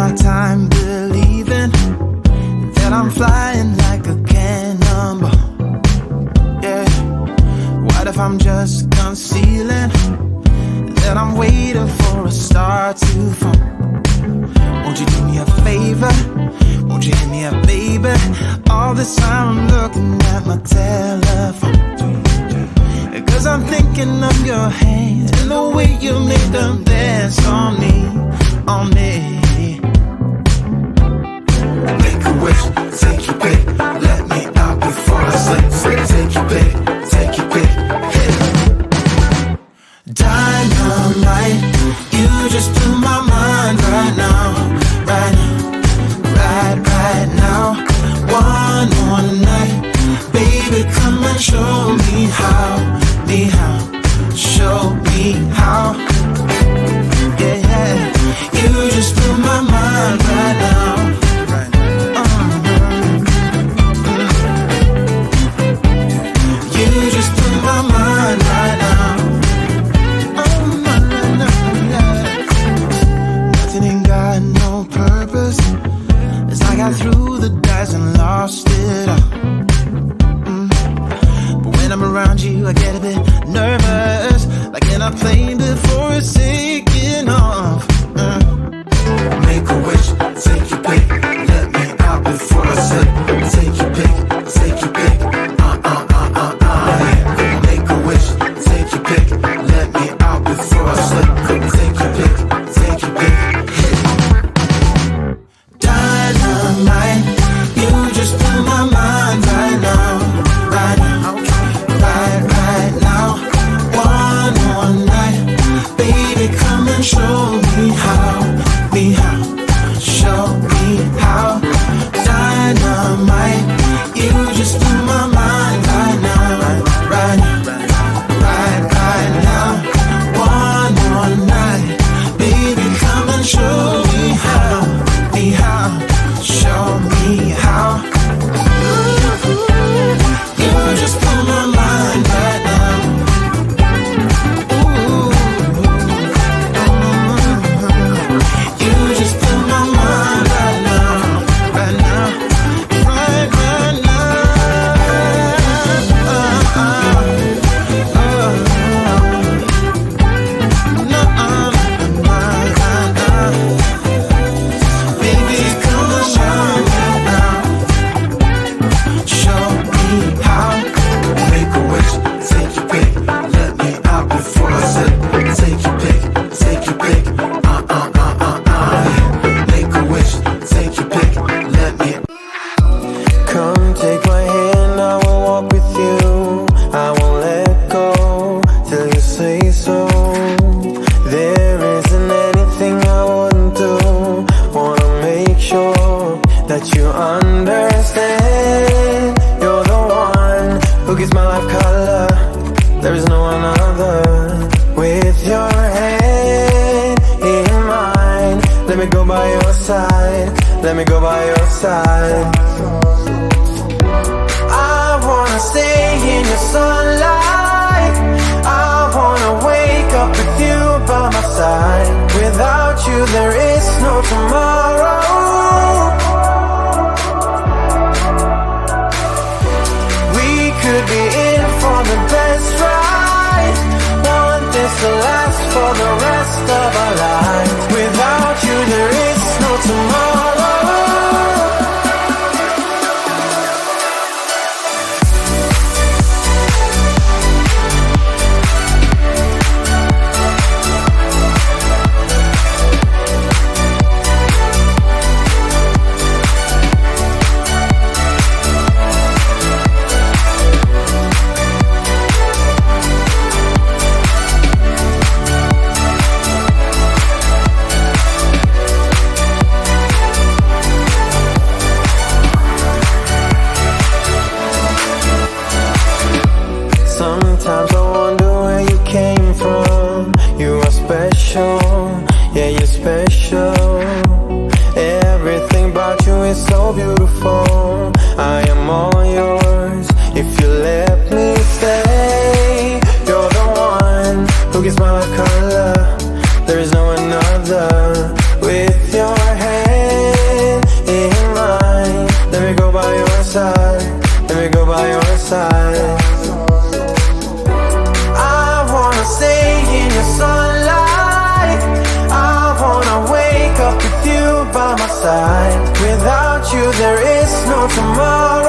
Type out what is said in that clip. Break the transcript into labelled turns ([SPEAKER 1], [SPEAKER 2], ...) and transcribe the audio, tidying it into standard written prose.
[SPEAKER 1] my time believing that I'm flying like a cannonball. Yeah. What if I'm just concealing that I'm waiting for a star to fall? Won't you do me a favor? Won't you hit me up, baby? All this time I'm looking at my telephone, 'cause I'm thinking of your hands and the way you make them dance on me, on me. Make a wish, take your pick, let me out before I sleep. Take your pick, take your pick, hit it. Dynamite, you just blew my mind right now, right now, right now. One more night, baby, come and show me how, show me how. Yeah, yeah, you just blew my mind right now. You just blew my mind right now. Nothing ain't got no purpose. It's like I threw the dice and lost it all. But when I'm around you, I get a bit nervous, like in a plane before it's taking off. Make a wish, take your pick, let me out before I slip. Take your pick, take your pick. Make a wish, take your pick, let me out before I slip. Take your pick, take your pick. Dynamite, you just blew my mind right now, right now, right now. One more night, baby, come and show me how, show me how. Dynamite, you just blew my mind right now, right now, right now. One more night, baby, come and show me how, show me how. You just blew my mind right now. Ooh. You just blew my mind right now, right now, right now. Baby, come and show me now. Show me how. Make a wish, take your pick, let me out before I slip. Take your pick, take your pick. Make a wish, take your pick, let me. Come take my hand, I will walk with you. I won't let go till you say so. There isn't anything I wouldn't do. Wanna make sure that you understand. You're the one who gives my life color. There is no one other. With your hand in mine, let me go by your side. Let me go by your side. I wanna stay in your sunlight. I wanna wake up with you by my side. Without you there is no tomorrow. We could be in for the best ride. Want this to last for the rest of our lives. Without you there is no tomorrow. Sometimes I wonder where you came from. You are special, yeah, you're special. Everything about you is so beautiful. I am all yours if you let me stay. You're the one who gives my life color. There is no another. With your hand by my side. Without you there is no tomorrow.